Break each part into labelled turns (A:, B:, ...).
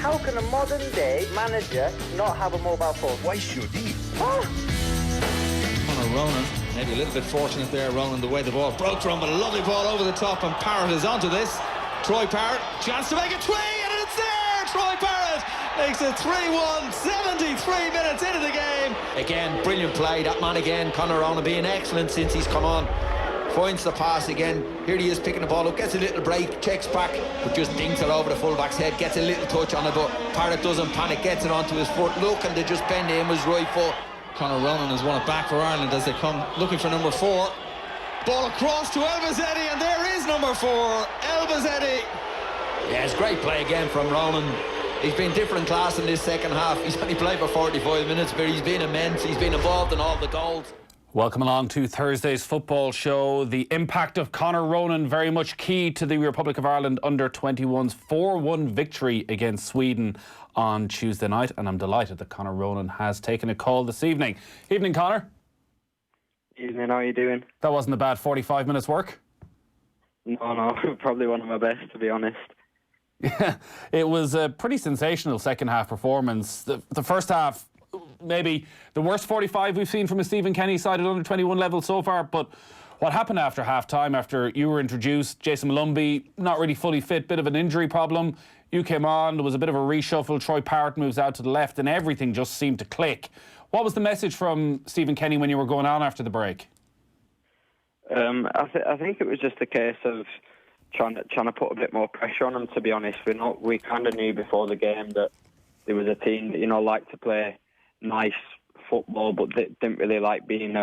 A: How can a modern day manager not have a mobile phone?
B: Why should he?
A: Oh.
C: Connor Ronan, maybe a little bit fortunate there, Ronan, the way the ball broke from, but a lovely ball over the top, and Parrott is onto this. Troy Parrott, chance to make it 3, and it's there! Troy Parrott makes it 3-1, 73 minutes into the game. Again, brilliant play, that man again, Connor Ronan being excellent since he's come on. Finds the pass again, here he is picking the ball up, gets a little break, checks back, but just dinks it over the fullback's head, gets a little touch on it, but Parrott doesn't panic, gets it onto his foot, looking to just bend in with his right foot. Conor Ronan has won it back for Ireland as they come looking for number 4. Ball across to Elbazetti, and there is number 4, Elbazetti. Yeah, it's great play again from Ronan. He's been different class in this second half. He's only played for 45 minutes, but he's been immense. He's been involved in all the goals.
D: Welcome along to Thursday's football show. The impact of Connor Ronan very much key to the Republic of Ireland under-21's 4-1 victory against Sweden on Tuesday night, and I'm delighted that Connor Ronan has taken a call this evening. Evening, Connor.
E: Evening, how are you doing?
D: That wasn't a bad 45 minutes work.
E: No, probably one of my best, to be honest.
D: Yeah, it was a pretty sensational second half performance. The first half, maybe the worst 45 we've seen from a Stephen Kenny side at under-21 level so far, but what happened after half-time, after you were introduced, Jason Malumbi, not really fully fit, bit of an injury problem. You came on, there was a bit of a reshuffle, Troy Parrott moves out to the left, and everything just seemed to click. What was the message from Stephen Kenny when you were going on after the break?
E: I think it was just a case of trying to put a bit more pressure on them, to be honest. We kind of knew before the game that there was a team that, liked to play nice football, but they didn't really like being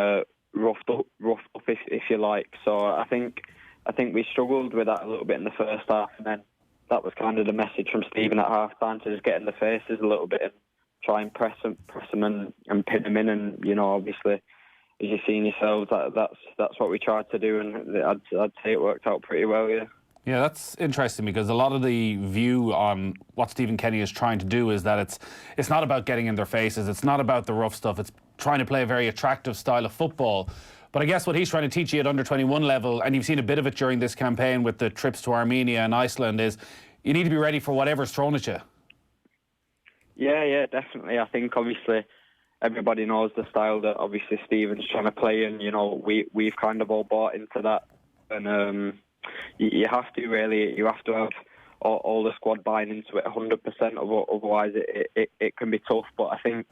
E: roughed up if you like. So I think we struggled with that a little bit in the first half, and then that was kind of the message from Stephen at half time, to just get in the faces a little bit and try and press them and pin them in. And obviously, as you've seen yourselves, that's what we tried to do, and I'd say it worked out pretty well.
D: Yeah, that's interesting, because a lot of the view on what Stephen Kenny is trying to do is that it's not about getting in their faces, it's not about the rough stuff, it's trying to play a very attractive style of football. But I guess what he's trying to teach you at under-21 level, and you've seen a bit of it during this campaign with the trips to Armenia and Iceland, is you need to be ready for whatever's thrown at you.
E: Yeah, definitely. I think obviously everybody knows the style that obviously Stephen's trying to play, and we've kind of all bought into that. And you have to have all the squad buying into it 100%. Otherwise, it can be tough. But I think,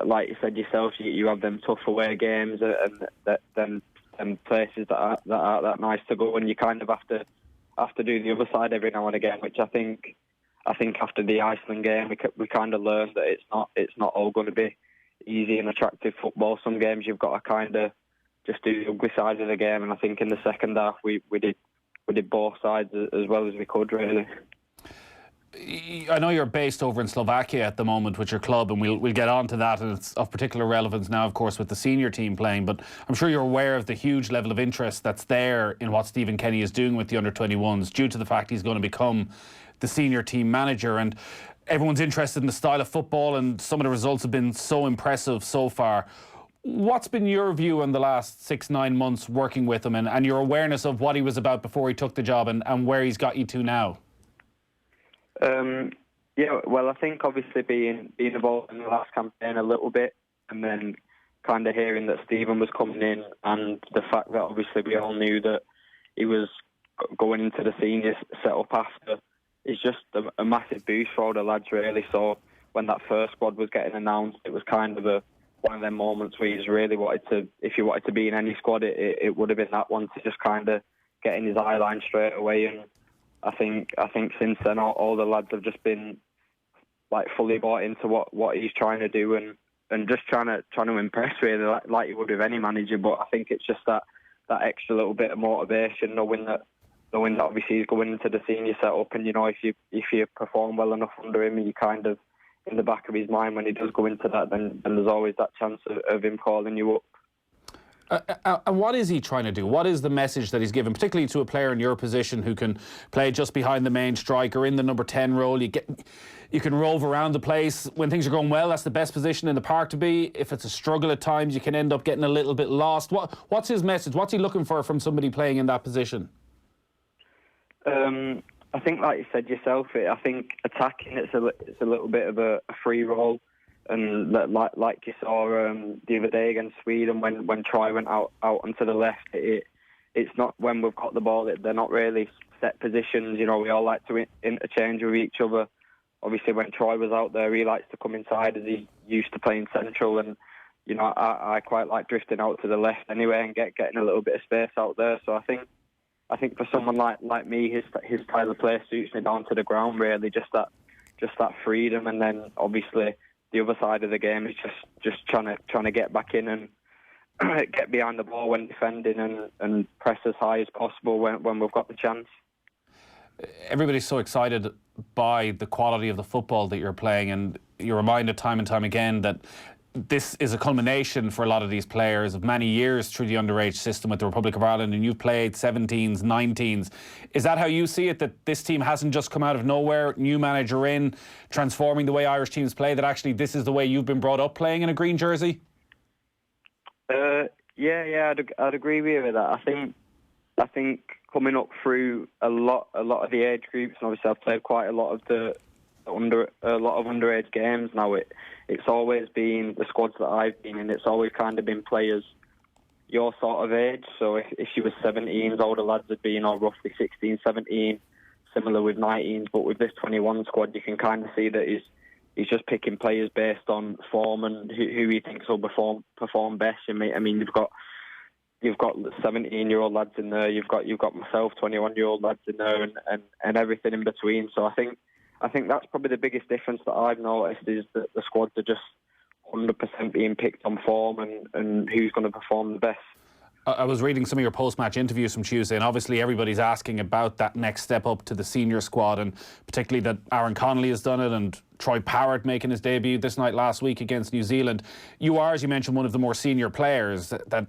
E: like you said yourself, you have them tough away games and them places that aren't that nice to go, and you kind of have to do the other side every now and again, which I think after the Iceland game we kind of learned that it's not all going to be easy and attractive football. Some games you've got to kind of just do the ugly side of the game, and I think in the second half we did both sides as well as we could, really.
D: I know you're based over in Slovakia at the moment with your club, and we'll get on to that, and it's of particular relevance now, of course, with the senior team playing, but I'm sure you're aware of the huge level of interest that's there in what Stephen Kenny is doing with the under-21s, due to the fact he's going to become the senior team manager, and everyone's interested in the style of football, and some of the results have been so impressive so far. What's been your view in the last 6-9 months working with him, and your awareness of what he was about before he took the job, and where he's got you to now?
E: Yeah, well, I think obviously being involved in the last campaign a little bit, and then kind of hearing that Stephen was coming in, and the fact that obviously we all knew that he was going into the senior setup after, is just a massive boost for all the lads, really. So when that first squad was getting announced, it was kind of one of them moments where he's really wanted to, if you wanted to be in any squad, it would have been that one, to just kind of get in his eye line straight away. And I think since then all the lads have just been like fully bought into what he's trying to do, and just trying to impress, really, like you would with any manager. But I think it's just that extra little bit of motivation, knowing that obviously he's going into the senior setup, and if you perform well enough under him, and you kind of in the back of his mind when he does go into that, then there's always that chance of him calling you up.
D: And what is he trying to do? What is the message that he's given, particularly to a player in your position who can play just behind the main striker in the number 10 role? You can rove around the place. When things are going well, that's the best position in the park to be. If it's a struggle at times, you can end up getting a little bit lost. What's his message? What's he looking for from somebody playing in that position?
E: I I think, like you said yourself, I think attacking it's a little bit of a free roll, and like you saw the other day against Sweden when Troy went out onto the left. It's not when we've got the ball. They're not really set positions. You know, we all like to interchange with each other. Obviously, when Troy was out there, he likes to come inside as he used to playing central, and you know, I quite like drifting out to the left anyway and getting a little bit of space out there. So I think for someone like me, his style of play suits me down to the ground. Really, just that freedom, and then obviously the other side of the game is just trying to get back in and get behind the ball when defending and press as high as possible when we've got the chance.
D: Everybody's so excited by the quality of the football that you're playing, and you're reminded time and time again that this is a culmination for a lot of these players of many years through the underage system with the Republic of Ireland, and you've played 17s, 19s. Is that how you see it, that this team hasn't just come out of nowhere, new manager in, transforming the way Irish teams play, that actually this is the way you've been brought up playing in a green jersey?
E: Yeah, I'd agree with you with that. I think coming up through a lot of the age groups, and obviously I've played quite a lot of underage games now. It's always been the squads that I've been in. It's always kind of been players your sort of age. So if you were 17s, older lads would be, roughly 16, 17. Similar with 19s, but with this 21 squad, you can kind of see that he's just picking players based on form and who he thinks will perform best. I mean, you've got 17-year-old lads in there. You've got myself, 21-year-old lads in there, and everything in between. So I think that's probably the biggest difference that I've noticed, is that the squads are just 100% being picked on form and who's going to perform the best.
D: I was reading some of your post-match interviews from Tuesday, and obviously everybody's asking about that next step up to the senior squad, and particularly that Aaron Connolly has done it and Troy Parrott making his debut this night last week against New Zealand. You are, as you mentioned, one of the more senior players. That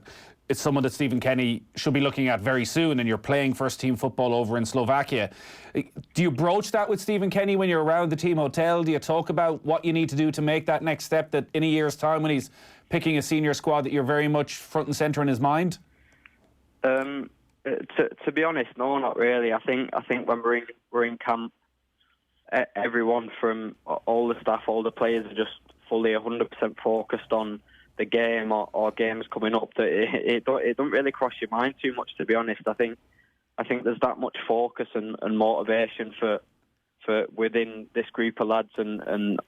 D: it's someone that Stephen Kenny should be looking at very soon, and you're playing first-team football over in Slovakia. Do you broach that with Stephen Kenny when you're around the team hotel? Do you talk about what you need to do to make that next step, that in a year's time when he's picking a senior squad that you're very much front and centre in his mind?
E: To be honest, no, not really. I think when we're in camp, everyone from all the staff, all the players are just fully 100% focused on the game or games coming up. That it don't really cross your mind too much, to be honest. I think there's that much focus and motivation for within this group of lads and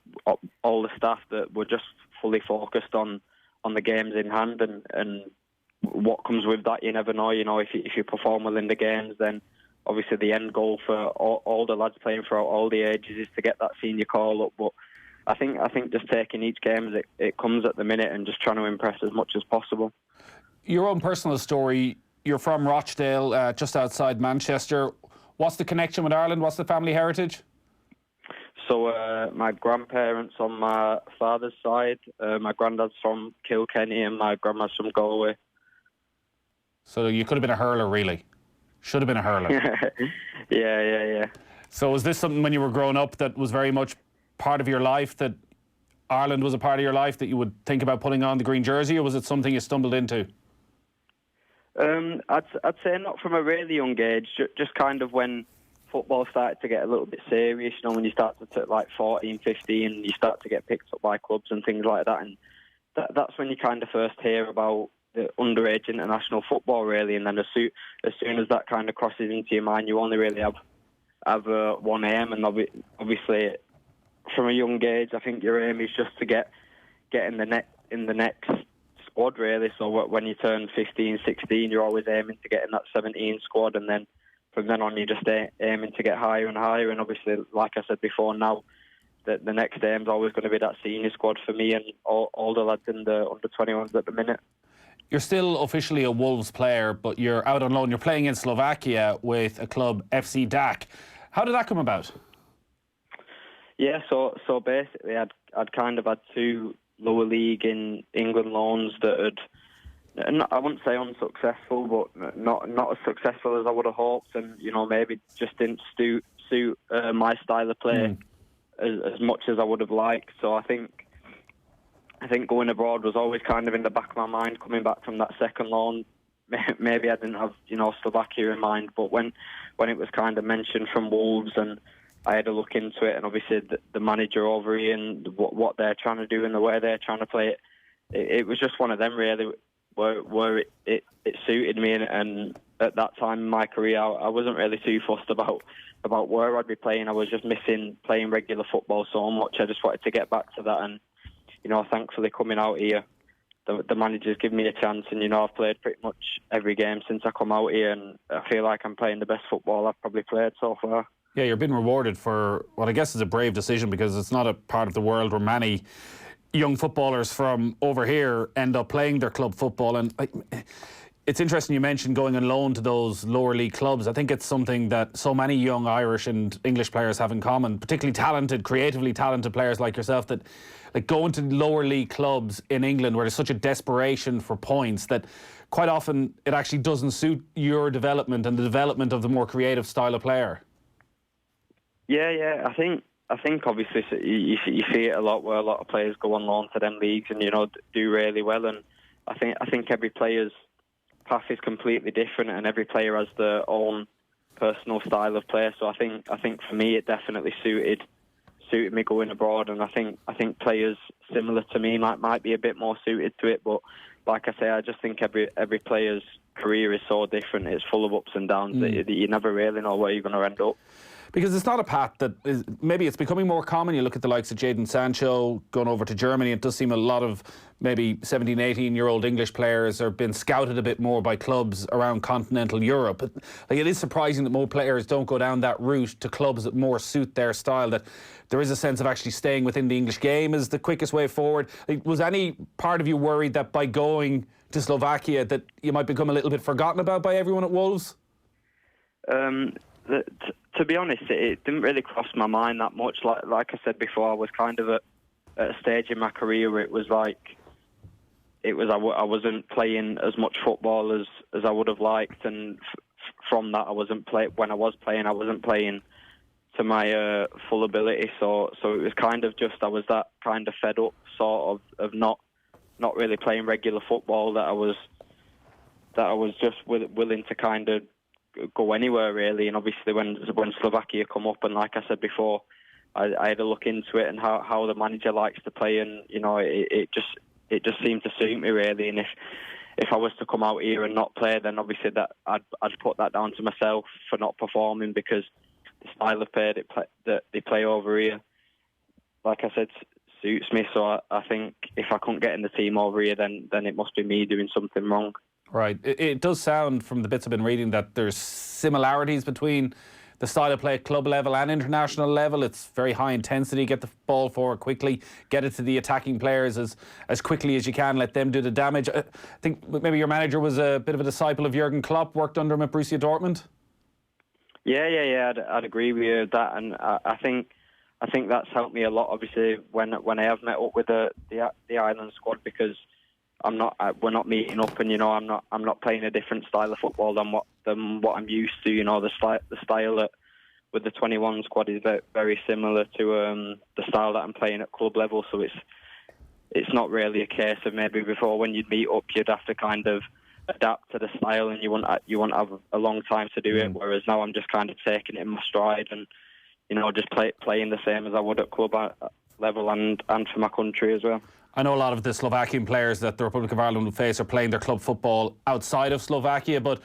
E: all the staff, that we're just fully focused on the games in hand and what comes with that. You never know. If you perform well in the games, then obviously the end goal for all the lads playing throughout all the ages is to get that senior call up. But I think just taking each game as it comes at the minute and just trying to impress as much as possible.
D: Your own personal story, you're from Rochdale, just outside Manchester. What's the connection with Ireland? What's the family heritage?
E: So my grandparents on my father's side, my granddad's from Kilkenny and my grandma's from Galway.
D: So you could have been a hurler, really. Should have been a hurler.
E: Yeah.
D: So was this something when you were growing up that was very much part of your life, that Ireland was a part of your life, that you would think about putting on the green jersey, or was it something you stumbled into?
E: I'd say not from a really young age, just kind of when football started to get a little bit serious, when you start to take like 14, 15, you start to get picked up by clubs and things like that, and that's when you kind of first hear about the underage international football, really. And then as soon as that kind of crosses into your mind, you only really have one aim, and obviously from a young age, I think your aim is just to get in the next squad, really. So when you turn 15, 16, you're always aiming to get in that 17 squad, and then from then on, you're just aiming to get higher and higher. And obviously, like I said before, now the next aim is always going to be that senior squad for me and all the lads in the under-21s at the minute.
D: You're still officially a Wolves player, but you're out on loan. You're playing in Slovakia with a club, FC Dak. How did that come about?
E: Yeah, so basically I'd kind of had two lower league in England loans that I wouldn't say unsuccessful, but not as successful as I would have hoped, and maybe just didn't suit my style of play as much as I would have liked. So I think going abroad was always kind of in the back of my mind, coming back from that second loan maybe I didn't have Slovakia in mind, but when it was kind of mentioned from Wolves, and I had a look into it, and obviously the manager over here and what they're trying to do and the way they're trying to play it, it was just one of them really where it suited me, and at that time in my career I wasn't really too fussed about where I'd be playing. I was just missing playing regular football so much. I just wanted to get back to that, and thankfully coming out here, the manager's given me a chance, and I've played pretty much every game since I come out here, and I feel like I'm playing the best football I've probably played so far.
D: Yeah, you're being rewarded for what I guess is a brave decision, because it's not a part of the world where many young footballers from over here end up playing their club football. And it's interesting you mentioned going on loan to those lower league clubs. I think it's something that so many young Irish and English players have in common, particularly talented, creatively talented players like yourself, that like going to lower league clubs in England where there's such a desperation for points that quite often it actually doesn't suit your development and the development of the more creative style of player.
E: Yeah. I think obviously you see it a lot where a lot of players go on loan to them leagues and do really well, and I think every player's path is completely different, and every player has their own personal style of play. So I think for me it definitely suited me going abroad, and I think players similar to me might be a bit more suited to it. But like I say, I just think every player's career is so different. It's full of ups and downs that you never really know where you're going to end up.
D: Because it's not a path that is, maybe it's becoming more common. You look at the likes of Jadon Sancho going over to Germany. It does seem a lot of maybe 17, 18-year-old English players are being scouted a bit more by clubs around continental Europe. But it is surprising that more players don't go down that route to clubs that more suit their style, that there is a sense of actually staying within the English game is the quickest way forward. Was any part of you worried that by going to Slovakia that you might become a little bit forgotten about by everyone at Wolves?
E: To be honest, it didn't really cross my mind that much. Like I said before, I was kind of at a stage in my career where I wasn't playing as much football as I would have liked, and from that when I was playing, I wasn't playing to my full ability. So it was kind of just I was that kind of fed up sort of not really playing regular football, that I was just willing to kind of go anywhere really. And obviously when Slovakia come up, and like I said before, I had a look into it and how the manager likes to play, and it just seemed to suit me really. And if I was to come out here and not play, then obviously that I'd put that down to myself for not performing, because the style of play that they play over here, like I said, suits me. So I think if I couldn't get in the team over here, then it must be me doing something wrong. Right.
D: It does sound, from the bits I've been reading, that there's similarities between the style of play at club level and international level. It's very high intensity, get the ball forward quickly, get it to the attacking players as quickly as you can, let them do the damage. I think maybe your manager was a bit of a disciple of Jurgen Klopp, worked under him at Borussia Dortmund.
E: Yeah. I'd agree with you with that, and I think that's helped me a lot. Obviously, when I have met up with the Ireland squad, because we're not meeting up, and I'm not playing a different style of football than what I'm used to. The style with the 21 squad is very similar to the style that I'm playing at club level. So it's not really a case of maybe before when you'd meet up you'd have to kind of adapt to the style, and you won't have a long time to do it. Whereas now I'm just kind of taking it in my stride, and just playing the same as I would at club level and for my country as well.
D: I know a lot of the Slovakian players that the Republic of Ireland will face are playing their club football outside of Slovakia, but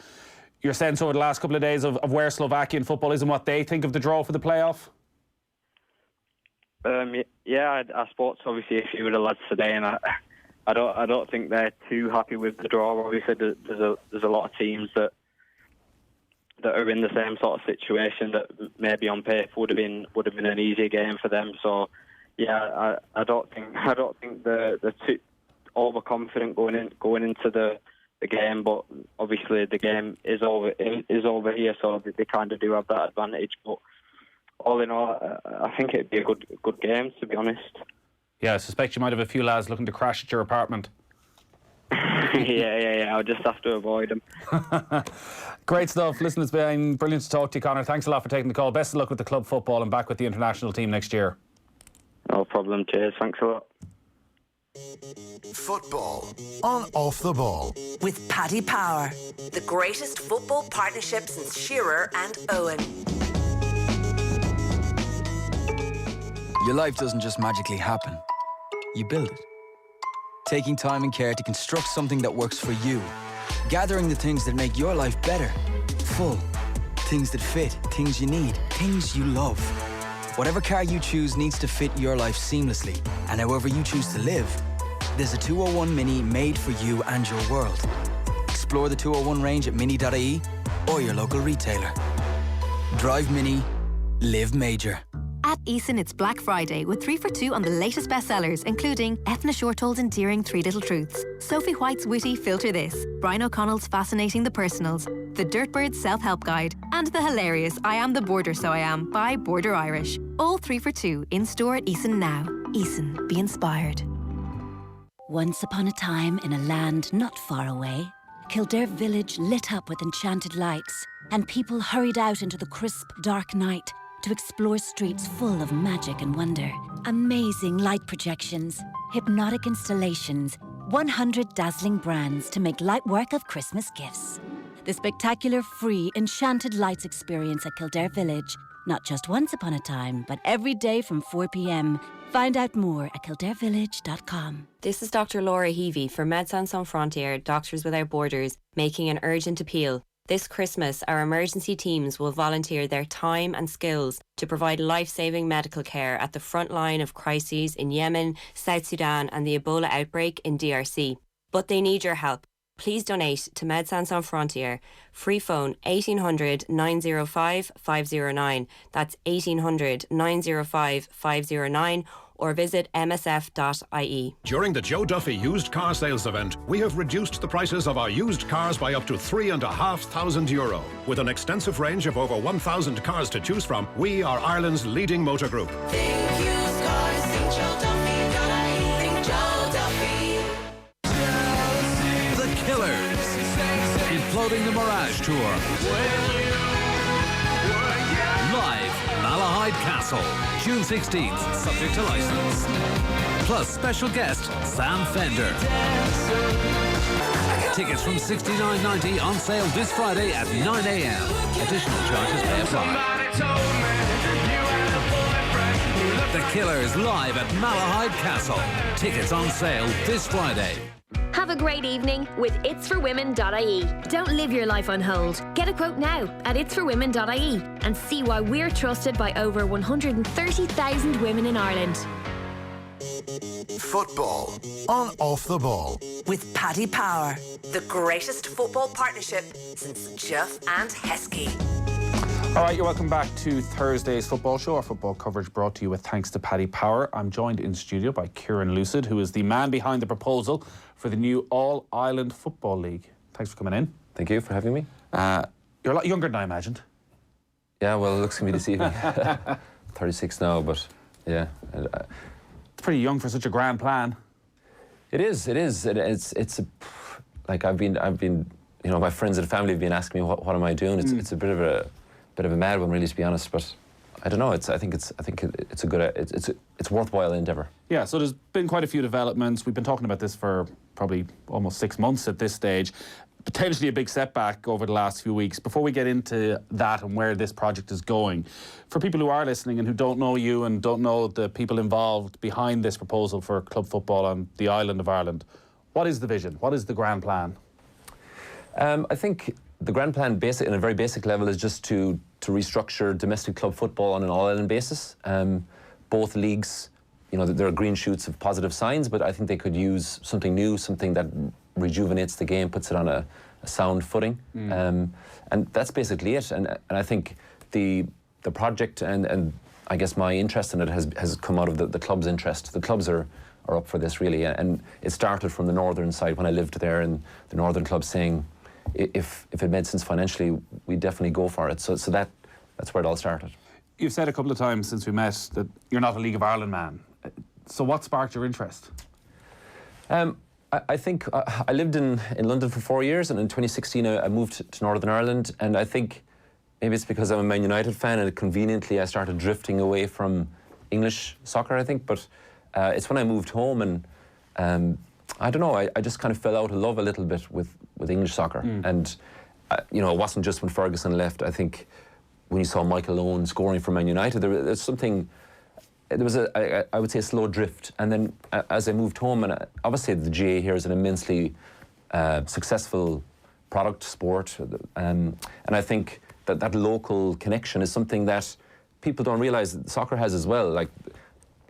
D: your sense over the last couple of days of where Slovakian football is and what they think of the draw for the playoff?
E: Yeah, I spoke to obviously a few of the lads today, and I don't think they're too happy with the draw. Obviously, there's a lot of teams that are in the same sort of situation that maybe on paper would have been an easier game for them. So. Yeah, I don't think they're too overconfident going into the game, but obviously the game is over here, so they kind of do have that advantage. But all in all, I think it'd be a good game, to be honest.
D: Yeah, I suspect you might have a few lads looking to crash at your apartment.
E: Yeah. I'll just have to avoid them.
D: Great stuff. Listen, it's been brilliant to talk to you, Connor. Thanks a lot for taking the call. Best of luck with the club football and back with the international team next year.
E: No problem. Cheers. Thanks a lot.
B: Football on Off the Ball.
F: With Paddy Power, the greatest football partnership since Shearer and Owen.
G: Your life doesn't just magically happen. You build it. Taking time and care to construct something that works for you. Gathering the things that make your life better. Full. Things that fit. Things you need. Things you love. Whatever car you choose needs to fit your life seamlessly. And however you choose to live, there's a 201 Mini made for you and your world. Explore the 201 range at mini.ie or your local retailer. Drive Mini. Live major.
H: At Eason, it's Black Friday with 3 for 2 on the latest bestsellers, including Ethna Shortall's endearing 3 Little Truths, Sophie White's witty Filter This, Brian O'Connell's Fascinating the Personals, The Dirtbirds Self-Help Guide, and the hilarious I Am the Border So I Am by Border Irish. All 3 for 2 in store at Eason now. Eason, be inspired.
I: Once upon a time in a land not far away, Kildare village lit up with enchanted lights, and people hurried out into the crisp, dark night to explore streets full of magic and wonder. Amazing light projections, hypnotic installations, 100 dazzling brands to make light work of Christmas gifts. The spectacular free Enchanted Lights experience at Kildare Village, not just once upon a time, but every day from 4 p.m. Find out more at kildarevillage.com.
J: This is Dr. Laura Heavey for Médecins Sans Frontières, Doctors Without Borders, making an urgent appeal. This Christmas, our emergency teams will volunteer their time and skills to provide life-saving medical care at the front line of crises in Yemen, South Sudan and the Ebola outbreak in DRC. But they need your help. Please donate to Médecins Sans Frontières. Free phone 1800 905 509. That's 1800 905 509. Or visit msf.ie.
K: During the Joe Duffy used car sales event, we have reduced the prices of our used cars by up to €3,500. With an extensive range of over 1,000 cars to choose from, we are Ireland's leading motor group.
F: Think used cars, think Joe Duffy, think Joe Duffy.
L: The Killers, imploding the Mirage Tour. Live, Malahide Castle, June 16th, subject to licence. Plus special guest, Sam Fender. Tickets from $69.90 on sale this Friday at 9 a.m. Additional charges may apply. The Killers live at Malahide Castle. Tickets on sale this Friday.
M: Have a great evening with itsforwomen.ie. Don't live your life on hold. Get a quote now at itsforwomen.ie and see why we're trusted by over 130,000 women in Ireland.
B: Football on Off the Ball.
F: With Paddy Power, the greatest football partnership since Jeff and Heskey.
D: All right, you're welcome back to Thursday's football show. Our football coverage brought to you with thanks to Paddy Power. I'm joined in studio by Kieran Lucid, who is the man behind the proposal for the new All-Ireland Football League. Thanks for coming in.
N: Thank you for having me.
D: You're a lot younger than I imagined.
N: Yeah, well, it looks to me this evening. 36 now, but yeah.
D: It's pretty young for such a grand plan.
N: It is. It's like I've been, you know, my friends and family have been asking me what am I doing. It's a bit of a mad one, really, to be honest. But I don't know. I think it's a good. It's worthwhile endeavour. Yeah. So there's been quite a few developments. We've been talking about this for probably almost 6 months at this stage. Potentially a big setback over the last few weeks. Before we get into that and where this project is going, for people who are listening and who don't know you and don't know the people involved behind this proposal for club football on the island of Ireland, what is the vision? What is the grand plan? I think the grand plan, in a very basic level, is just to restructure domestic club football on an all-Ireland basis. Both leagues, you know, there are green shoots of positive signs, but I think they could use something new, something that rejuvenates the game, puts it on a sound footing. And that's basically it. And I think the project and I guess my interest in it has come out of the club's interest. The clubs are up for this, really. And it started from the northern side when I lived there, and the northern clubs saying, if it made sense financially, we'd definitely go for it. So that's where it all started.
D: You've said a couple of times since we met that you're not a League of Ireland man. So what sparked your interest?
N: I think I lived in London for 4 years, and in 2016 I moved to Northern Ireland, and I think maybe it's because I'm a Man United fan, and conveniently I started drifting away from English soccer, I think. But it's when I moved home and I don't know, I just kind of fell out of love a little bit with English soccer. And, you know, it wasn't just when Ferguson left. I think when you saw Michael Owen scoring for Man United, there's something, there was I would say a slow drift. And then as I moved home, and obviously the GA here is an immensely successful product, sport. And I think that local connection is something that people don't realise that soccer has as well.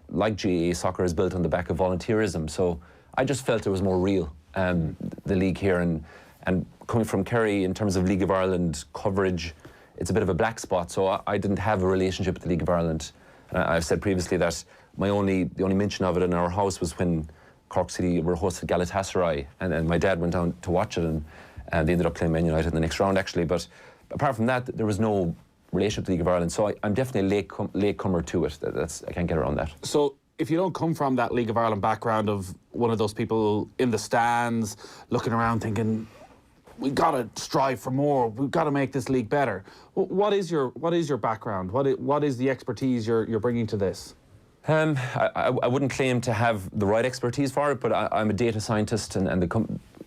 N: Like GA, soccer is built on the back of volunteerism. So I just felt it was more real, the league here. And coming from Kerry, in terms of League of Ireland coverage, it's a bit of a black spot. So I didn't have a relationship with the League of Ireland. And I've said previously that the only mention of it in our house was when Cork City were hosted Galatasaray, and my dad went down to watch it, and they ended up playing Man United in the next round, actually. But apart from that, there was no relationship to the League of Ireland. So I'm definitely a latecomer to it. I can't get around that.
D: So if you don't come from that League of Ireland background of one of those people in the stands, looking around thinking, we've got to strive for more, we've got to make this league better. What is your background? What is the expertise you're bringing to this?
N: I wouldn't claim to have the right expertise for it, but I'm a data scientist, and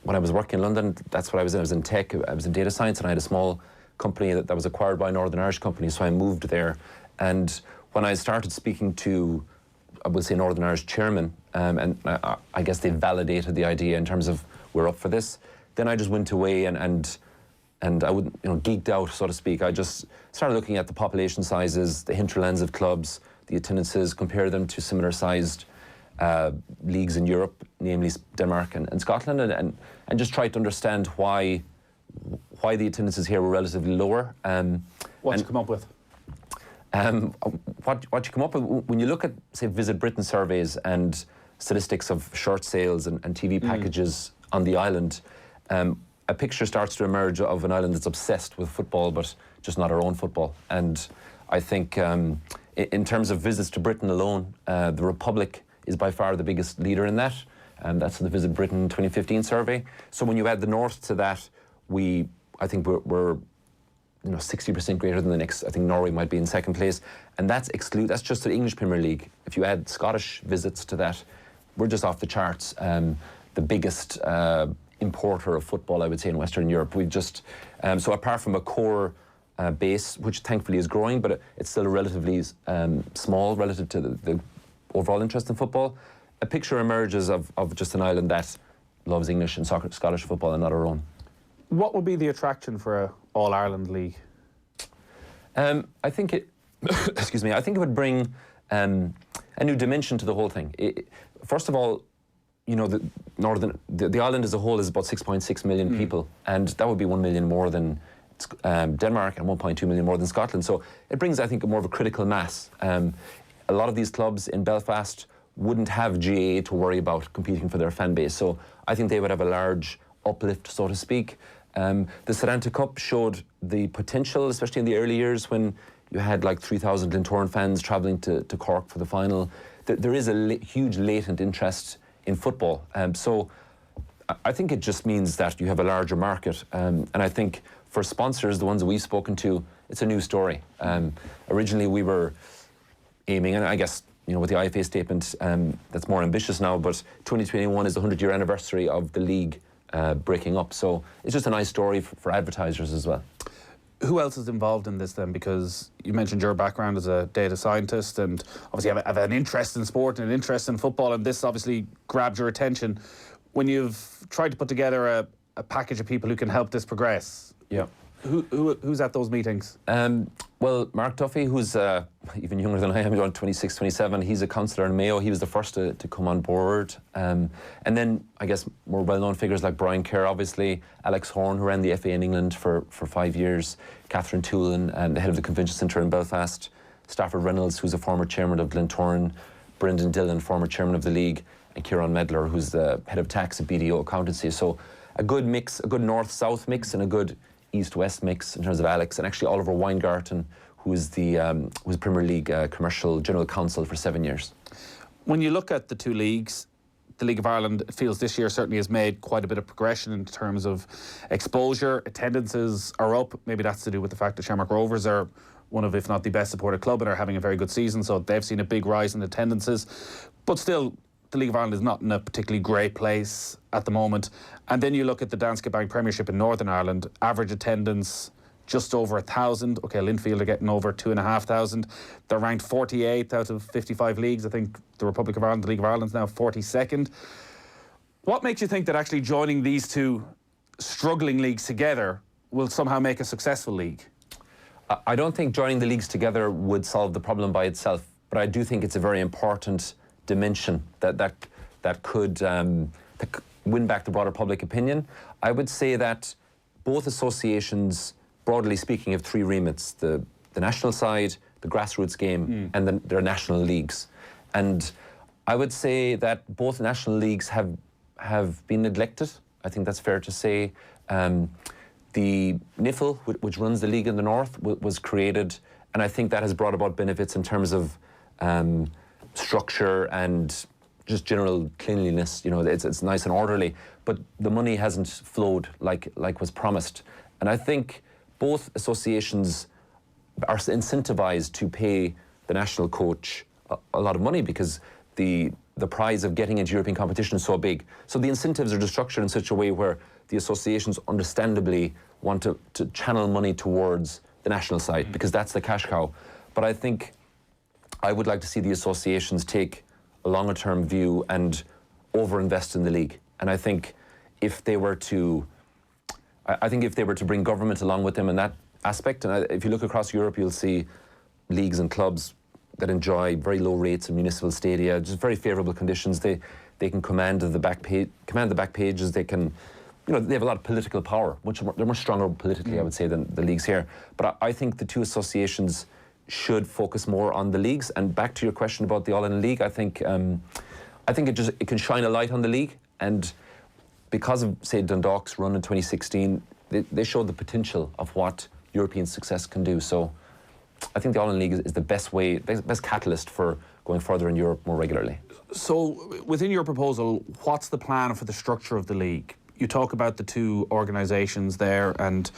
N: when I was working in London, that's what I was in. I was in tech, I was in data science, and I had a small company that was acquired by a Northern Irish company, so I moved there. And when I started speaking to, I would say, Northern Irish chairman, and I guess they validated the idea in terms of we're up for this, then I just went away and I wouldn't, geeked out, so to speak. I just started looking at the population sizes, the hinterlands of clubs, the attendances, compare them to similar sized leagues in Europe, namely Denmark and Scotland, and just tried to understand why the attendances here were relatively lower.
D: What did you come up with?
N: What you come up with, when you look at, say, Visit Britain surveys and statistics of shirt sales and TV packages on the island, a picture starts to emerge of an island that's obsessed with football, but just not our own football. And I think in terms of visits to Britain alone, the Republic is by far the biggest leader in that, and that's the Visit Britain 2015 survey. So when you add the North to that, I think we're 60% greater than the next. I think Norway might be in second place, and that's just the English Premier League. If you add Scottish visits to that, we're just off the charts. The biggest importer of football, I would say, in Western Europe. We just so apart from a core base, which thankfully is growing, but it's still relatively small relative to the overall interest in football. A picture emerges of just an island that loves English and Scottish football and not our own.
D: What would be the attraction for an All-Ireland league?
N: I think it excuse me, I think it would bring a new dimension to the whole thing. First of all, the island as a whole is about 6.6 million people, and that would be 1 million more than Denmark and 1.2 million more than Scotland. So it brings, I think, more of a critical mass. A lot of these clubs in Belfast wouldn't have GAA to worry about competing for their fan base. So I think they would have a large uplift, so to speak. The Saranta Cup showed the potential, especially in the early years when you had like 3,000 Glentoran fans travelling to Cork for the final. There is a huge latent interest in football. So I think it just means that you have a larger market. And I think for sponsors, the ones that we've spoken to, it's a new story. Originally we were aiming, and I guess, with the IFA statement, that's more ambitious now, but 2021 is the 100-year anniversary of the league breaking up. So it's just a nice story for advertisers as well.
D: Who else is involved in this then? Because you mentioned your background as a data scientist and obviously have an interest in sport and an interest in football, and this obviously grabbed your attention. When you've tried to put together a package of people who can help this progress, who's at those meetings?
N: Well, Mark Duffy, who's even younger than I am, around 26, 27, he's a councillor in Mayo. He was the first to come on board. And then, I guess, more well-known figures like Brian Kerr, obviously, Alex Horn, who ran the FA in England for 5 years, Catherine Toolan, the head of the Convention Centre in Belfast, Stafford Reynolds, who's a former chairman of Glentoran, Brendan Dillon, former chairman of the league, and Kieran Medler, who's the head of tax at BDO Accountancy. So a good mix, a good north-south mix, and a good east-west mix in terms of Alex, and actually Oliver Weingarten, who is the Premier League commercial general counsel for 7 years.
D: When you look at the two leagues, the League of Ireland, it feels this year certainly has made quite a bit of progression in terms of exposure. Attendances are up. Maybe that's to do with the fact that Shamrock Rovers are one of, if not the best supported club, and are having a very good season, so they've seen a big rise in attendances. But still, the League of Ireland is not in a particularly great place at the moment. And then you look at the Danske Bank Premiership in Northern Ireland, average attendance just over 1,000. Okay, Linfield are getting over 2,500. They're ranked 48th out of 55 leagues. I think the Republic of Ireland, the League of Ireland, is now 42nd. What makes you think that actually joining these two struggling leagues together will somehow make a successful league?
N: I don't think joining the leagues together would solve the problem by itself, but I do think it's a very important dimension that could win back the broader public opinion. I would say that both associations, broadly speaking, have three remits: the national side, the grassroots game, and their national leagues. And I would say that both national leagues have been neglected. I think that's fair to say. The NIFL, which runs the league in the north, was created, and I think that has brought about benefits in terms of structure and just general cleanliness. You know, it's nice and orderly, but the money hasn't flowed like was promised. And I think both associations are incentivized to pay the national coach a lot of money because the prize of getting into European competition is so big. So the incentives are just structured in such a way where the associations understandably want to channel money towards the national side because that's the cash cow. But I think I would like to see the associations take a longer term view and overinvest in the league. And I think if they were to bring government along with them in that aspect, and if you look across Europe, you'll see leagues and clubs that enjoy very low rates in municipal stadia, just very favourable conditions. They can command the back pages. They can, they have a lot of political power. They're much stronger politically, I would say, than the leagues here. But I think the two associations should focus more on the leagues. And back to your question about the All-Ireland League, I think it can shine a light on the league. And because of, say, Dundalk's run in 2016, they showed the potential of what European success can do. So I think the All-Ireland League is the best catalyst for going further in Europe more regularly.
D: So within your proposal, what's the plan for the structure of the league? You talk about the two organisations there, and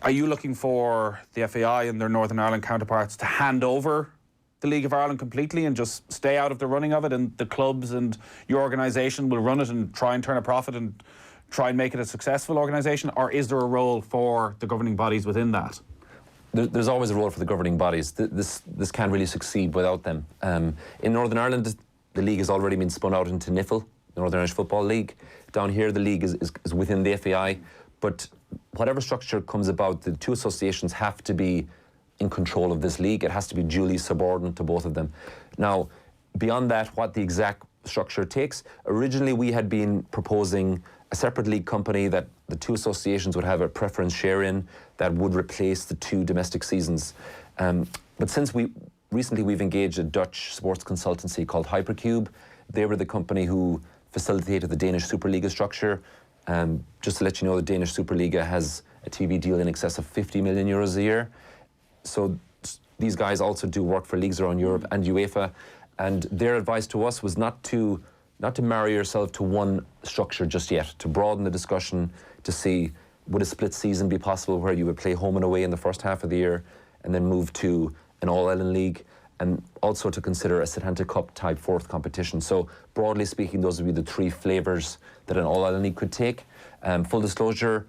D: are you looking for the FAI and their Northern Ireland counterparts to hand over the League of Ireland completely and just stay out of the running of it, and the clubs and your organisation will run it and try and turn a profit and try and make it a successful organisation? Or is there a role for the governing bodies within that?
N: There's always a role for the governing bodies. This can't really succeed without them. In Northern Ireland, the league has already been spun out into NIFL, the Northern Irish Football League. Down here, the league is within the FAI. But whatever structure comes about, the two associations have to be in control of this league. It has to be duly subordinate to both of them. Now, beyond that, what the exact structure takes, originally we had been proposing a separate league company that the two associations would have a preference share in that would replace the two domestic seasons. But since recently we've engaged a Dutch sports consultancy called Hypercube. They were the company who facilitated the Danish Superliga structure. Just to let you know, the Danish Superliga has a TV deal in excess of 50 million euros a year. So these guys also do work for leagues around Europe and UEFA. And their advice to us was not to marry yourself to one structure just yet, to broaden the discussion, to see would a split season be possible where you would play home and away in the first half of the year and then move to an All-Ireland League, and also to consider a Setanta Cup type fourth competition. So broadly speaking, those would be the three flavours that an All-Ireland League could take. Full disclosure,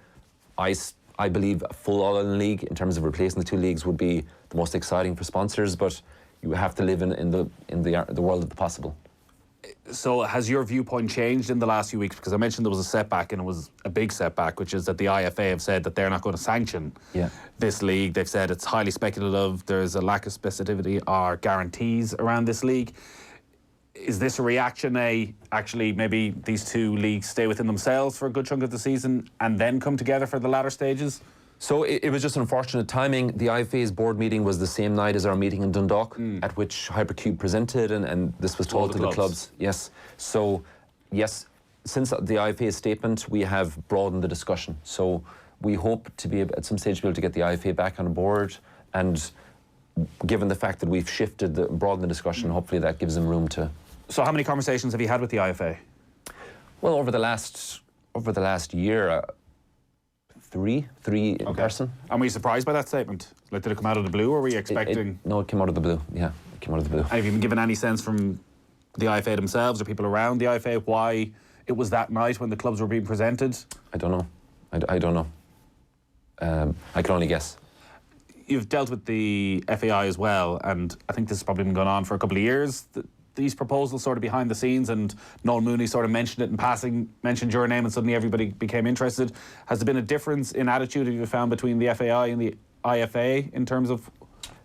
N: I believe a full All-Ireland League in terms of replacing the two leagues would be the most exciting for sponsors, but you have to live in the world of the possible.
D: So has your viewpoint changed in the last few weeks? Because I mentioned there was a setback, and it was a big setback, which is that the IFA have said that they're not going to sanction this league. They've said it's highly speculative, there's a lack of specificity or guarantees around this league. Is this a reaction, actually maybe these two leagues stay within themselves for a good chunk of the season and then come together for the latter stages?
N: So it was just unfortunate timing. The IFA's board meeting was the same night as our meeting in Dundalk, at which Hypercube presented, and this was told to the clubs. Yes. So, yes, since the IFA's statement, we have broadened the discussion. So we hope to be at some stage be able to get the IFA back on board, and given the fact that we've broadened the discussion, hopefully that gives them room to.
D: So how many conversations have you had with the IFA?
N: Well, over the last year. Three in person.
D: And were you surprised by that statement? Like, did it come out of the blue, or were you expecting?
N: No, it came out of the blue. Yeah, it came out of the blue.
D: Have you been given any sense from the IFA themselves or people around the IFA why it was that night when the clubs were being presented?
N: I don't know. I don't know. I can only guess.
D: You've dealt with the FAI as well, and I think this has probably been going on for a couple of years. These proposals sort of behind the scenes, and Noel Mooney sort of mentioned it in passing, mentioned your name, and suddenly everybody became interested. Has there been a difference in attitude you found between the FAI and the IFA in terms of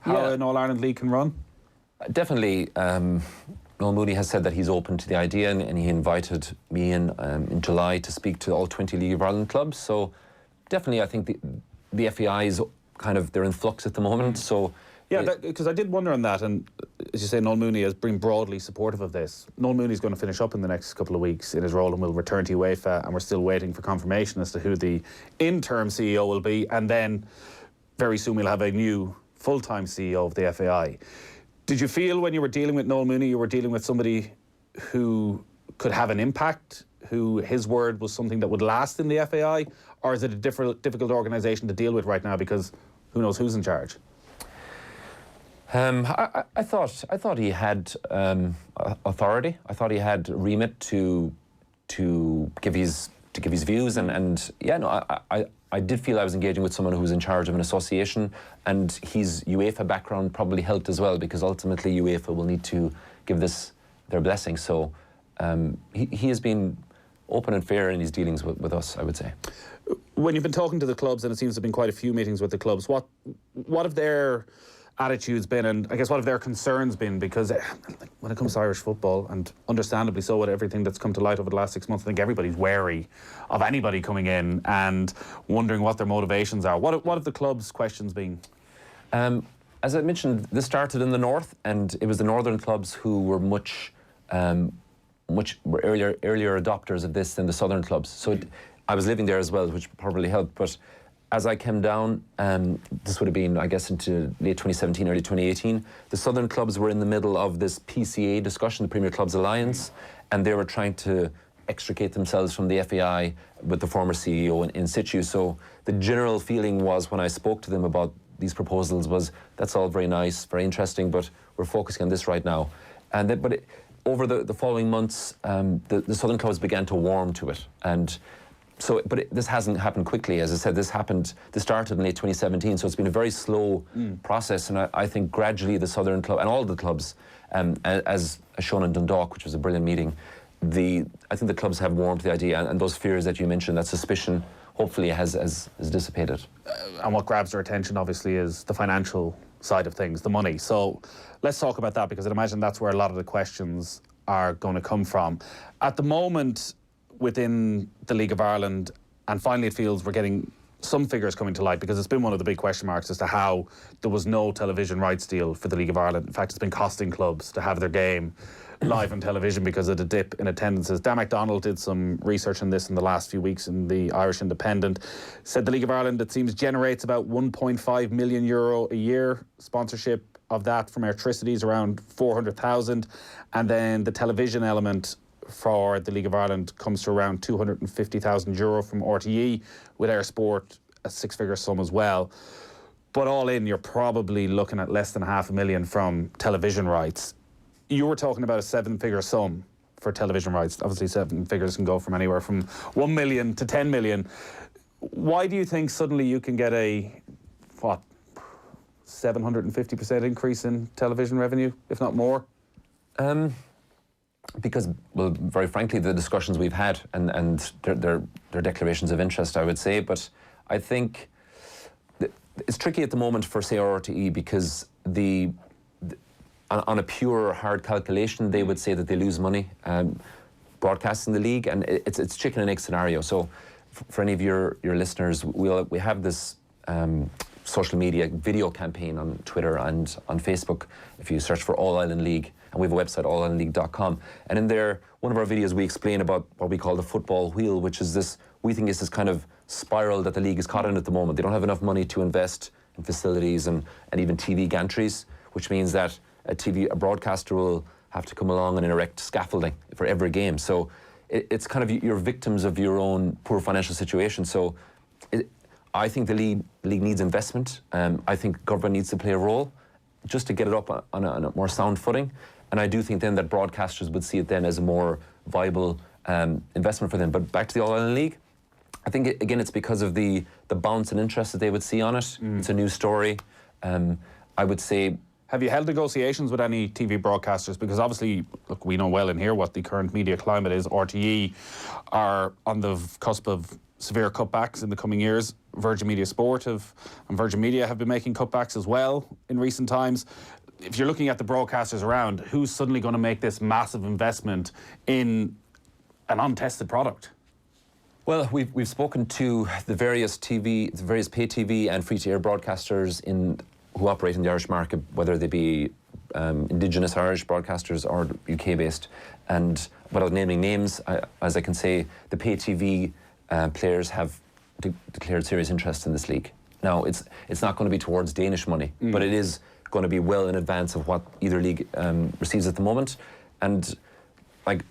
D: how an All-Ireland League can run?
N: Definitely. Noel Mooney has said that he's open to the idea, and he invited me in July to speak to all 20 League of Ireland clubs. So definitely I think the FAI is kind of, they're in flux at the moment. So
D: yeah, because I did wonder on that, and as you say, Noel Mooney has been broadly supportive of this. Noel Mooney's going to finish up in the next couple of weeks in his role and will return to UEFA, and we're still waiting for confirmation as to who the interim CEO will be, and then very soon we'll have a new full-time CEO of the FAI. Did you feel when you were dealing with Noel Mooney, you were dealing with somebody who could have an impact, who his word was something that would last in the FAI, or is it a difficult organisation to deal with right now because who knows who's in charge?
N: I thought he had authority. I thought he had remit to give his views, and yeah, no, I did feel I was engaging with someone who was in charge of an association, and his UEFA background probably helped as well, because ultimately UEFA will need to give this their blessing. So he has been open and fair in his dealings with us, I would say.
D: When you've been talking to the clubs, and it seems to have been quite a few meetings with the clubs, what have their attitudes been, and I guess what have their concerns been? Because when it comes to Irish football, and understandably so with everything that's come to light over the last 6 months, I think everybody's wary of anybody coming in and wondering what their motivations are. What have the clubs' questions been?
N: As I mentioned, this started in the north, and it was the northern clubs who were much earlier adopters of this than the southern clubs. So I was living there as well, which probably helped. But as I came down, this would have been, I guess, into late 2017, early 2018, the southern clubs were in the middle of this PCA discussion, the Premier Clubs Alliance, and they were trying to extricate themselves from the FAI with the former CEO in situ. So the general feeling was, when I spoke to them about these proposals, was that's all very nice, very interesting, but we're focusing on this right now. And over the following months, the southern clubs began to warm to it. And so, this hasn't happened quickly. As I said, this started in late 2017, so it's been a very slow process. And I think gradually the southern club, and all the clubs, as shown in Dundalk, which was a brilliant meeting, I think the clubs have warmed to the idea, and those fears that you mentioned, that suspicion, hopefully has dissipated.
D: And what grabs their attention, obviously, is the financial side of things, the money. So let's talk about that, because I'd imagine that's where a lot of the questions are going to come from. At the moment, within the League of Ireland, and finally it feels we're getting some figures coming to light, because it's been one of the big question marks as to how there was no television rights deal for the League of Ireland. In fact, it's been costing clubs to have their game live on television because of the dip in attendances. Dan MacDonald did some research on this in the last few weeks in the Irish Independent. Said the League of Ireland, it seems, generates about €1.5 million a year. Sponsorship of that from electricity is around 400,000. And then the television element for the League of Ireland comes to around €250,000 from RTE, with Air Sport a six-figure sum as well. But all in, you're probably looking at less than $500,000 from television rights. You were talking about a seven-figure sum for television rights. Obviously, seven figures can go from anywhere from 1 million to 10 million. Why do you think suddenly you can get a 750% increase in television revenue, if not more?
N: Because, well, very frankly, the discussions we've had and their declarations of interest, I would say. But I think it's tricky at the moment for, say, RTE, because on a pure hard calculation, they would say that they lose money broadcasting the league, and it's chicken and egg scenario. So for any of your listeners, we have this social media video campaign on Twitter and on Facebook. If you search for All Ireland League, and we have a website, allirelandleague.com, and in there, one of our videos, we explain about what we call the football wheel, which is this, we think is this kind of spiral that the league is caught in at the moment. They don't have enough money to invest in facilities and even TV gantries, which means that a broadcaster will have to come along and erect scaffolding for every game. So it's kind of, you're victims of your own poor financial situation. So I think the league needs investment. I think government needs to play a role just to get it up on a more sound footing. And I do think then that broadcasters would see it then as a more viable investment for them. But back to the All-Ireland League, I think, again, it's because of the bounce and interest that they would see on it. It's a new story. I would say...
D: Have you held negotiations with any TV broadcasters? Because obviously, look, we know well in here what the current media climate is. RTE are on the cusp of severe cutbacks in the coming years. Virgin Media Sport and Virgin Media have been making cutbacks as well in recent times. If you're looking at the broadcasters around, who's suddenly going to make this massive investment in an untested product?
N: Well, we've spoken to the various pay TV and free-to-air broadcasters who operate in the Irish market, whether they be Indigenous Irish broadcasters or UK-based. And without naming names, as I can say, the pay TV players have declared serious interest in this league. Now, it's not going to be towards Danish money, but it is going to be well in advance of what either league receives at the moment. And like,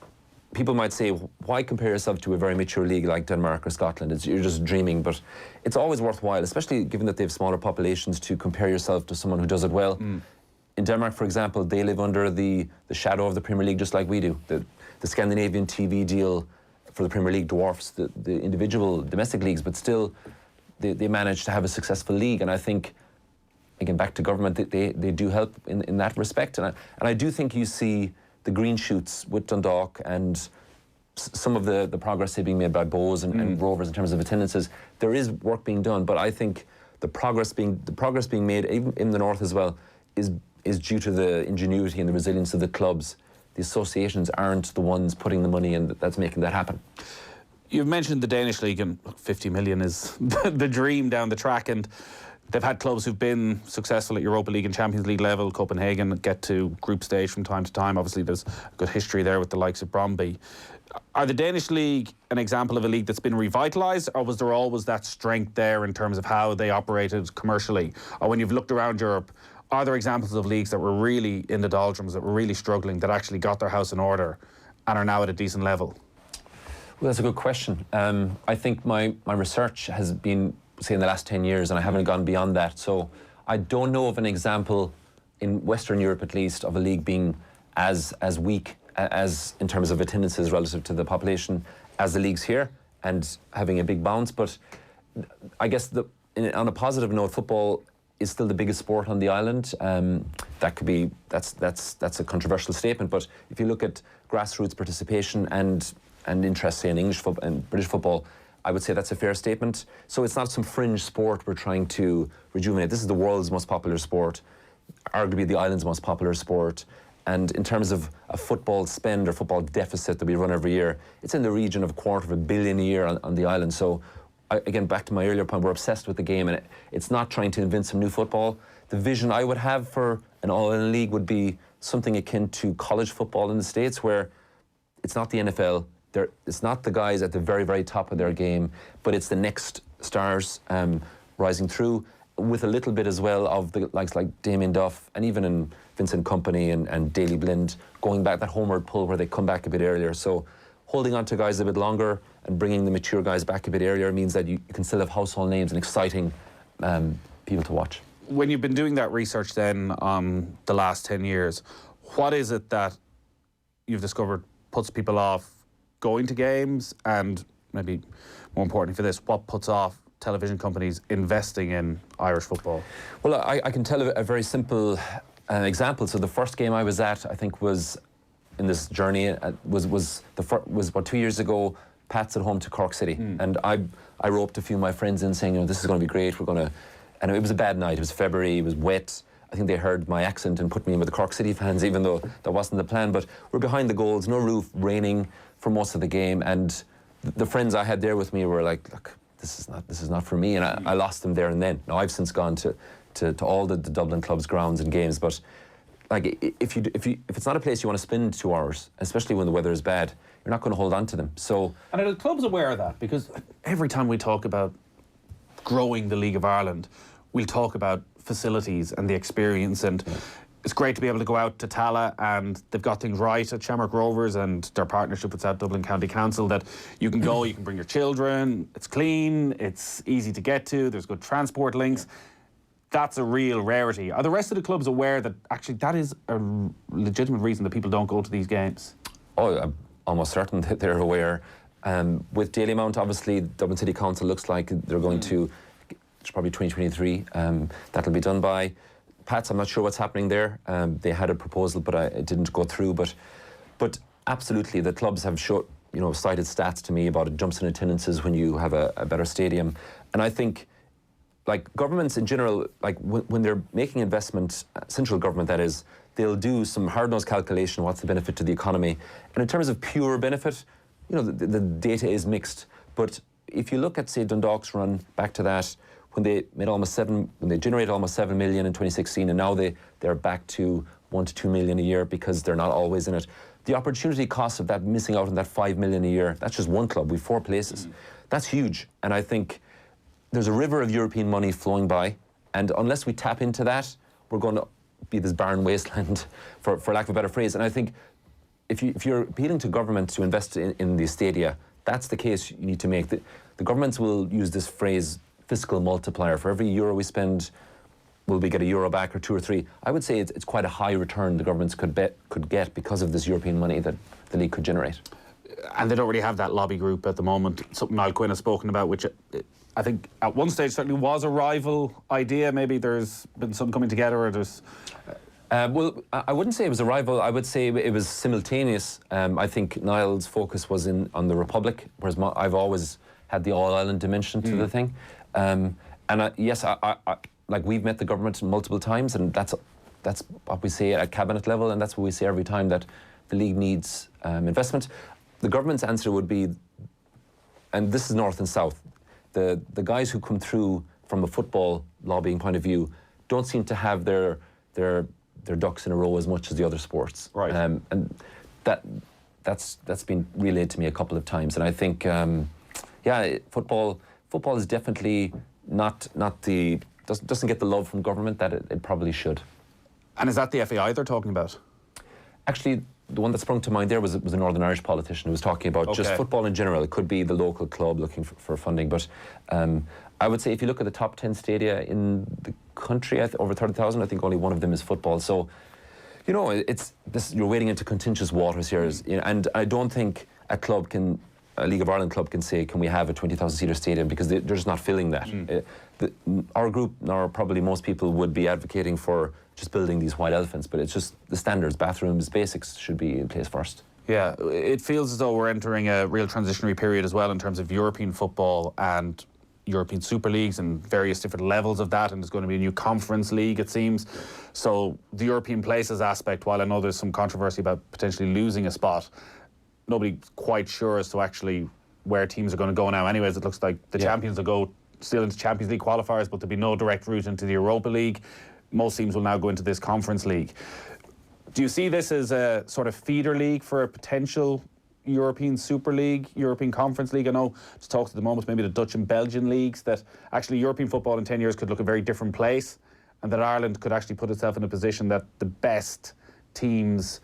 N: people might say, why compare yourself to a very mature league like Denmark or Scotland? You're just dreaming, but it's always worthwhile, especially given that they have smaller populations, to compare yourself to someone who does it well. In Denmark, for example, they live under the shadow of the Premier League just like we do. The Scandinavian TV deal for the Premier League dwarfs the individual domestic leagues, but still they manage to have a successful league. And I think, again, back to government, they do help in that respect. And I do think you see the green shoots with Dundalk and some of the progress being made by Bows and Rovers in terms of attendances. There is work being done, but I think the progress being made, even in the north as well, is due to the ingenuity and the resilience of the clubs. The associations aren't the ones putting the money in that's making that happen.
D: You've mentioned the Danish league, and 50 million is the dream down the track, and they've had clubs who've been successful at Europa League and Champions League level. Copenhagen get to group stage from time to time. Obviously, there's a good history there with the likes of Brøndby. Are the Danish league an example of a league that's been revitalised, or was there always that strength there in terms of how they operated commercially? Or when you've looked around Europe, are there examples of leagues that were really in the doldrums, that were really struggling, that actually got their house in order and are now at a decent level?
N: Well, that's a good question. I think my research has been, say, in the last 10 years, and I haven't gone beyond that. So I don't know of an example in Western Europe, at least, of a league being as weak as in terms of attendances relative to the population as the leagues here, and having a big bounce. But I guess on a positive note, football is still the biggest sport on the island. That's a controversial statement, but if you look at grassroots participation and interest, say, in English football and British football, I would say that's a fair statement. So it's not some fringe sport we're trying to rejuvenate. This is the world's most popular sport, arguably the island's most popular sport. And in terms of a football spend or football deficit that we run every year, it's in the region of $250 million a year on the island. So again, back to my earlier point, we're obsessed with the game, and it's not trying to invent some new football. The vision I would have for an All-Ireland League would be something akin to college football in the States, where it's not the NFL, it's not the guys at the very, very top of their game, but it's the next stars rising through, with a little bit as well of the likes like Damien Duff, and even in Vincent Kompany and Daley Blind, going back that homeward pull where they come back a bit earlier. So holding on to guys a bit longer and bringing the mature guys back a bit earlier means that you can still have household names and exciting people to watch.
D: When you've been doing that research then the last 10 years, what is it that you've discovered puts people off going to games, and maybe more importantly for this, what puts off television companies investing in Irish football?
N: Well, I can tell a very simple example. So the first game I was at, I think, was in this journey was about 2 years ago. Pat's at home to Cork City, and I roped a few of my friends in saying, this is going to be great. And it was a bad night. It was February. It was wet. I think they heard my accent and put me in with the Cork City fans, even though that wasn't the plan. But we're behind the goals, no roof, raining for most of the game, and the friends I had there with me were like, look, this is not for me, and I lost them there and then. Now I've since gone to all the Dublin clubs' grounds and games, but like if it's not a place you want to spend 2 hours, especially when the weather is bad, you're not going to hold on to them. So, and
D: are the clubs aware of that? Because every time we talk about growing the League of Ireland, we'll talk about facilities and the experience, and it's great to be able to go out to Tala, and they've got things right at Shamrock Rovers and their partnership with South Dublin County Council, that you can go, you can bring your children, it's clean, it's easy to get to, there's good transport links. that's a real rarity. Are the rest of the clubs aware that actually that is a legitimate reason that people don't go to these games?
N: Oh, I'm almost certain that they're aware. With Dalymount, obviously, Dublin City Council looks like they're going to, it's probably 2023, that'll be done by. Pats, I'm not sure what's happening there. They had a proposal, but it didn't go through. But absolutely, the clubs have cited stats to me about jumps in attendances when you have a better stadium. And I think, like, governments in general, like when they're making investment, central government that is, they'll do some hard-nosed calculation, what's the benefit to the economy. And in terms of pure benefit, the data is mixed. But if you look at, say, Dundalk's run, back to that, when they generated almost 7 million in 2016, and now they're back to 1 to 2 million a year because they're not always in it. The opportunity cost of that, missing out on that 5 million a year, that's just one club with 4 places. That's huge. And I think there's a river of European money flowing by, and unless we tap into that, we're going to be this barren wasteland, for lack of a better phrase. And I think if you're appealing to government to invest in the stadia, that's the case you need to make. The governments will use this phrase, fiscal multiplier. For every euro we spend, will we get a euro back or 2 or 3? I would say it's quite a high return the governments could get because of this European money that the league could generate.
D: And they don't really have that lobby group at the moment, something Niall Quinn has spoken about, which I think at one stage certainly was a rival idea. Maybe there's been some coming together, or there's...
N: Well, I wouldn't say it was a rival. I would say it was simultaneous. I think Niall's focus was on the Republic, whereas I've always had the all-island dimension to the thing. Yes, like, we've met the government multiple times, and that's what we say at cabinet level, and that's what we say every time that the league needs investment. The government's answer would be, and this is north and south, the guys who come through from a football lobbying point of view don't seem to have their ducks in a row as much as the other sports.
D: Right.
N: And that's been relayed to me a couple of times, and I think football is definitely doesn't get the love from government that it probably should.
D: And is that the FAI they're talking about?
N: Actually, the one that sprung to mind there was a Northern Irish politician who was talking about just football in general. It could be the local club looking for funding, but I would say if you look at the top 10 stadia in the country, over 30,000, I think only one of them is football. So, you're wading into contentious waters here, and I don't think a League of Ireland club can say, can we have a 20,000-seater stadium, because they're just not filling that. Our group, or probably most people, would be advocating for just building these white elephants, but it's just the standards, bathrooms, basics should be in place first.
D: Yeah, it feels as though we're entering a real transitionary period as well in terms of European football and European Super Leagues and various different levels of that, and there's going to be a new conference league, it seems. So the European places aspect, while I know there's some controversy about potentially losing a spot, nobody's quite sure as to actually where teams are going to go now. Anyways, it looks like the champions will go still into Champions League qualifiers, but there'll be no direct route into the Europa League. Most teams will now go into this conference league. Do you see this as a sort of feeder league for a potential European Super League, European Conference League? I know it's talked at the moment, maybe the Dutch and Belgian leagues, that actually European football in 10 years could look a very different place, and that Ireland could actually put itself in a position that the best teams,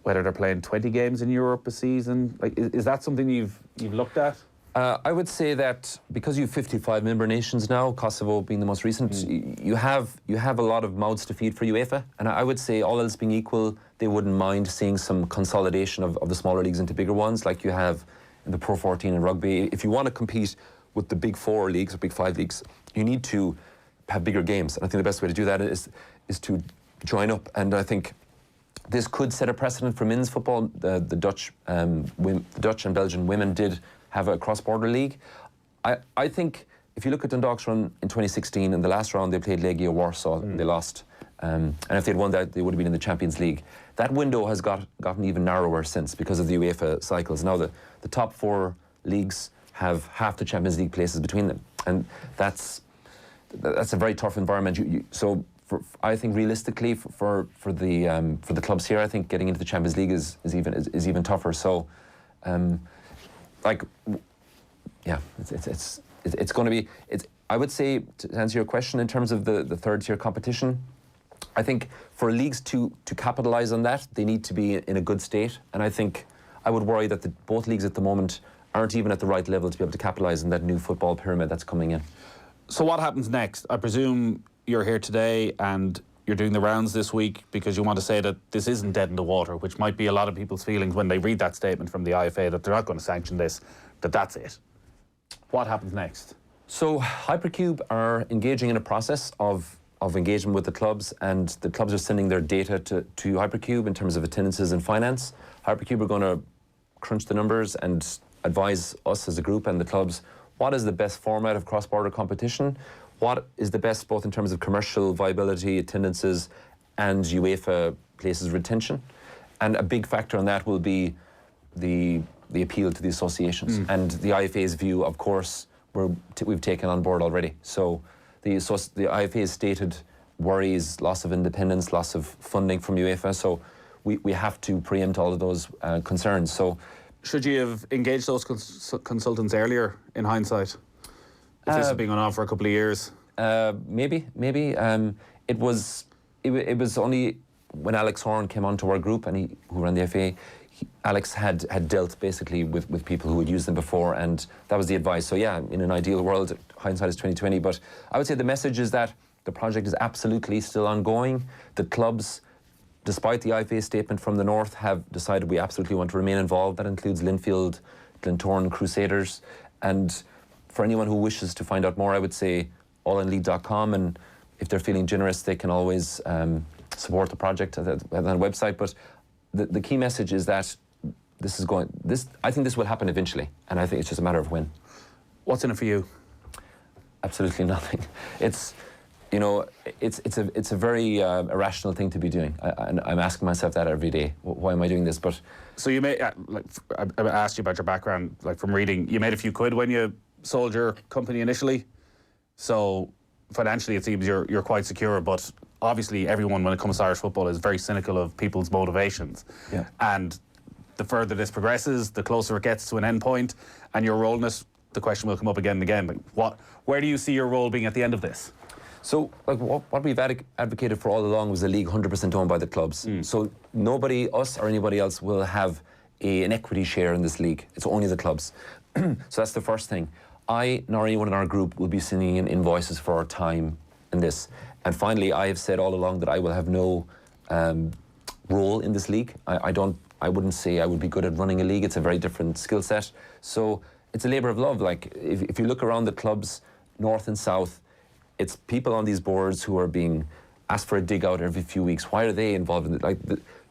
D: whether they're playing 20 games in Europe a season, like, is that something you've looked at?
N: I would say that because you have 55 member nations now, Kosovo being the most recent, you have a lot of mouths to feed for UEFA, and I would say, all else being equal, they wouldn't mind seeing some consolidation of the smaller leagues into bigger ones, like you have in the Pro 14 and rugby. If you want to compete with the big 4 leagues or big 5 leagues, you need to have bigger games. And I think the best way to do that is to join up, and I think this could set a precedent for men's football. The Dutch and Belgian women did have a cross-border league. I think if you look at Dundalk's run in 2016, in the last round they played Legia Warsaw, they lost. And if they'd won that, they would have been in the Champions League. That window has gotten even narrower since, because of the UEFA cycles. Now the top 4 leagues have half the Champions League places between them, and that's a very tough environment. So I think realistically for the clubs here, I think getting into the Champions League is even tougher. So, it's going to be. I would say, to answer your question, in terms of the third tier competition, I think for leagues to capitalise on that, they need to be in a good state. And I think I would worry that both leagues at the moment aren't even at the right level to be able to capitalise on that new football pyramid that's coming in.
D: So what happens next? I presume you're here today and you're doing the rounds this week because you want to say that this isn't dead in the water, which might be a lot of people's feelings when they read that statement from the IFA that they're not going to sanction this, that's it. What happens next?
N: So Hypercube are engaging in a process of engagement with the clubs, and the clubs are sending their data to Hypercube in terms of attendances and finance. Hypercube are going to crunch the numbers and advise us as a group and the clubs what is the best format of cross-border competition, what is the best both in terms of commercial viability, attendances, and UEFA places retention. And a big factor on that will be the appeal to the associations. And the IFA's view, of course, we've taken on board already. So the IFA's stated worries, loss of independence, loss of funding from UEFA. So we have to preempt all of those concerns. So
D: should you have engaged those consultants earlier in hindsight? If this has been going on for a couple of years?
N: Maybe. It was only when Alex Horn came onto our group and who ran the FA, Alex had dealt basically with people who had used them before, and that was the advice. So yeah, in an ideal world, hindsight is 2020. But I would say the message is that the project is absolutely still ongoing. The clubs, despite the IFA statement from the north, have decided we absolutely want to remain involved. That includes Linfield, Glentoran, Crusaders. And for anyone who wishes to find out more, I would say allinleague.com, and if they're feeling generous, they can always support the project on the website. But the key message is that I think this will happen eventually, and I think it's just a matter of when.
D: What's in it for you?
N: Absolutely nothing. It's a very irrational thing to be doing. I'm asking myself that every day. Why am I doing this? But
D: so you made, I asked you about your background, like from reading. You made a few quid when you sold your company initially. So financially, it seems you're quite secure. But obviously, everyone, when it comes to Irish football, is very cynical of people's motivations.
N: Yeah.
D: And the further this progresses, the closer it gets to an end point, and your role in it, the question will come up again and again. Like, where do you see your role being at the end of this?
N: So, like, what we've advocated for all along was a league 100% owned by the clubs. So nobody, us or anybody else, will have an equity share in this league. It's only the clubs. So that's the first thing. I, nor anyone in our group, will be sending in invoices for our time in this. And finally, I have said all along that I will have no role in this league. I wouldn't say I would be good at running a league. It's a very different skill set. So it's a labour of love. Like, if you look around the clubs, north and south, it's people on these boards who are being asked for a dig out every few weeks. Why are they involved in it? Like,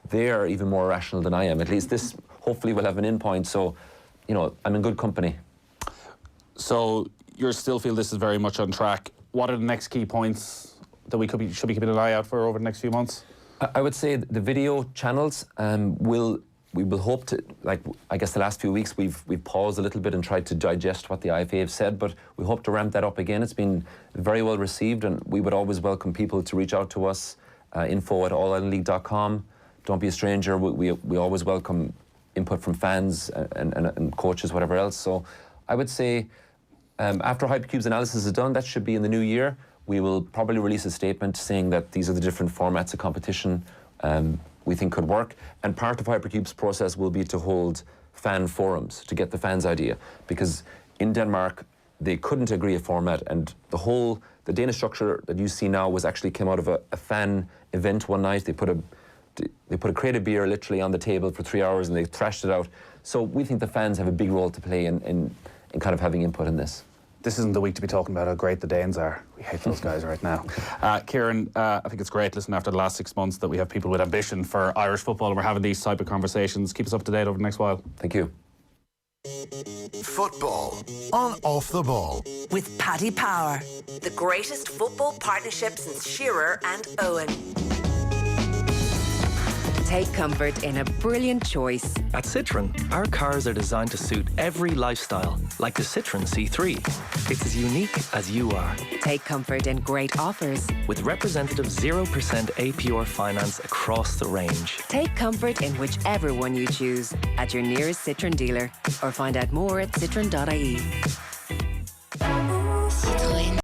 N: they are even more rational than I am. At least this hopefully will have an end point. So, I'm in good company.
D: So you still feel this is very much on track. What are the next key points that we should be keeping an eye out for over the next few months?
N: I would say the video channels we will hope to, like, I guess the last few weeks we've paused a little bit and tried to digest what the IFA have said, but we hope to ramp that up again. It's been very well received, and we would always welcome people to reach out to us, info@allinleague.com. Don't be a stranger. We always welcome input from fans and coaches, whatever else. So I would say after Hypercube's analysis is done, that should be in the new year, we will probably release a statement saying that these are the different formats of competition we think could work. And part of Hypercube's process will be to hold fan forums to get the fans' idea. Because in Denmark, they couldn't agree a format, and the Danish structure that you see now actually came out of a fan event one night. They put a crate of beer literally on the table for 3 hours and they thrashed it out. So we think the fans have a big role to play in kind of having input in this.
D: This isn't the week to be talking about how great the Danes are. We hate those guys right now. Kieran, I think it's great, listen, after the last 6 months that we have people with ambition for Irish football and we're having these type of conversations. Keep us up to date over the next while.
N: Thank you.
B: Football on Off the Ball.
F: With Paddy Power. The greatest football partnership since Shearer and Owen. Take comfort in a brilliant choice.
O: At Citroën, our cars are designed to suit every lifestyle, like the Citroën C3. It's as unique as you are.
F: Take comfort in great offers.
O: With representative 0% APR finance across the range.
F: Take comfort in whichever one you choose at your nearest Citroën dealer, or find out more at citroen.ie.